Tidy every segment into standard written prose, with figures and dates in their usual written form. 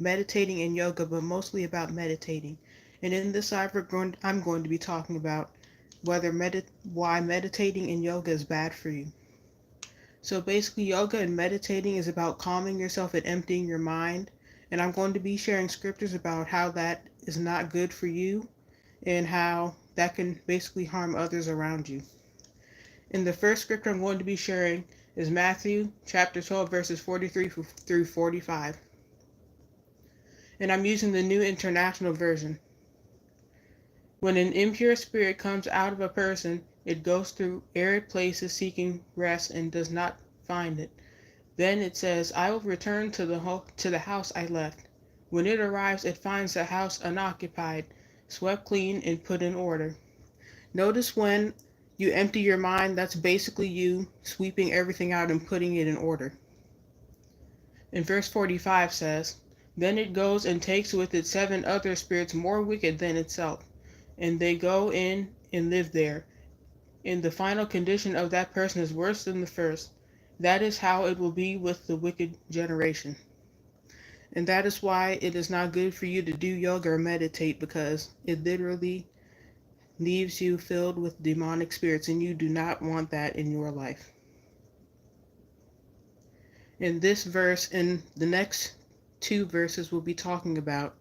meditating in yoga, but mostly about meditating. And in this I'm going to be talking about why meditating in yoga is bad for you. So basically, yoga and meditating is about calming yourself and emptying your mind. And I'm going to be sharing scriptures about how that is not good for you and how that can basically harm others around you. And the first scripture I'm going to be sharing is Matthew chapter 12, verses 43 through 45. And I'm using the New International Version. When an impure spirit comes out of a person, it goes through arid places seeking rest and does not find it. Then it says, I will return to the house I left. When it arrives, it finds the house unoccupied, swept clean, and put in order. Notice when you empty your mind, that's basically you sweeping everything out and putting it in order. And verse 45 says, Then it goes and takes with it 7 other spirits more wicked than itself, and they go in and live there. And the final condition of that person is worse than the first. That is how it will be with the wicked generation. And that is why it is not good for you to do yoga or meditate, because it literally leaves you filled with demonic spirits, and you do not want that in your life. In this verse and the next 2 verses, we'll be talking about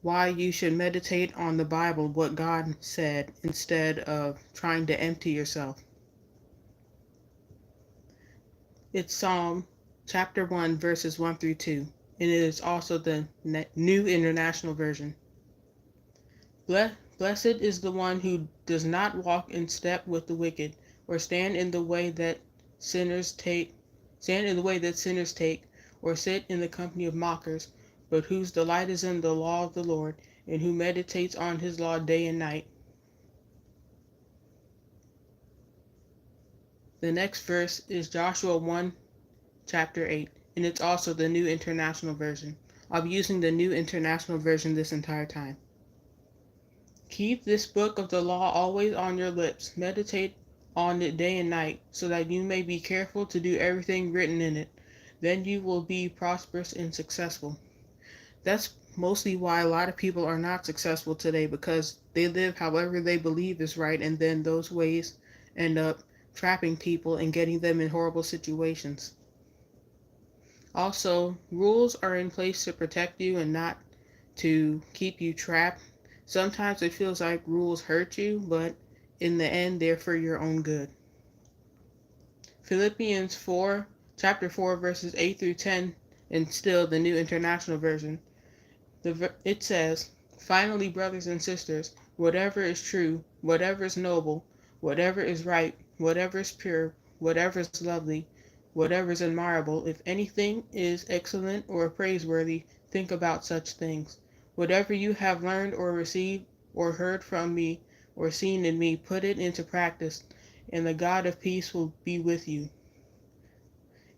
why you should meditate on the Bible, what God said, instead of trying to empty yourself. It's Psalm chapter 1, verses 1 through 2, and it is also the New International Version. Blessed is the one who does not walk in step with the wicked, or stand in the way that sinners take, or sit in the company of mockers, but whose delight is in the law of the Lord, and who meditates on his law day and night. The next verse is Joshua 1, chapter 8, and it's also the New International Version. I'll be using the New International Version this entire time. Keep this book of the law always on your lips. Meditate on it day and night, so that you may be careful to do everything written in it. Then you will be prosperous and successful. That's mostly why a lot of people are not successful today, because they live however they believe is right, and then those ways end up trapping people and getting them in horrible situations. Also, rules are in place to protect you and not to keep you trapped. Sometimes it feels like rules hurt you, but in the end, they're for your own good. Philippians 4, chapter 4, verses 8 through 10, and still the New International Version. It says, Finally, brothers and sisters, whatever is true, whatever is noble, whatever is right, whatever is pure, whatever is lovely, whatever is admirable, if anything is excellent or praiseworthy, think about such things. Whatever you have learned or received or heard from me or seen in me, put it into practice, and the God of peace will be with you.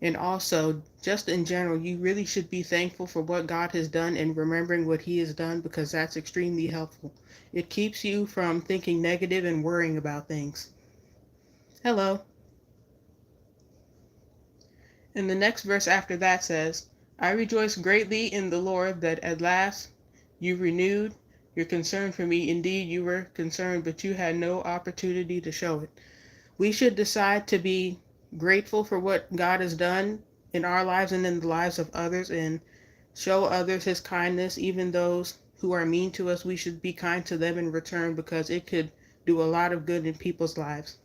And also, just in general, you really should be thankful for what God has done and remembering what He has done, because that's extremely helpful. It keeps you from thinking negative and worrying about things. Hello. And the next verse after that says, I rejoice greatly in the Lord that at last you renewed your concern for me. Indeed, you were concerned, but you had no opportunity to show it. We should decide to be grateful for what God has done in our lives and in the lives of others, and show others His kindness. Even those who are mean to us, we should be kind to them in return, because it could do a lot of good in people's lives.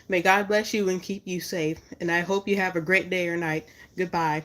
May God bless you and keep you safe, and I hope you have a great day or night. Goodbye.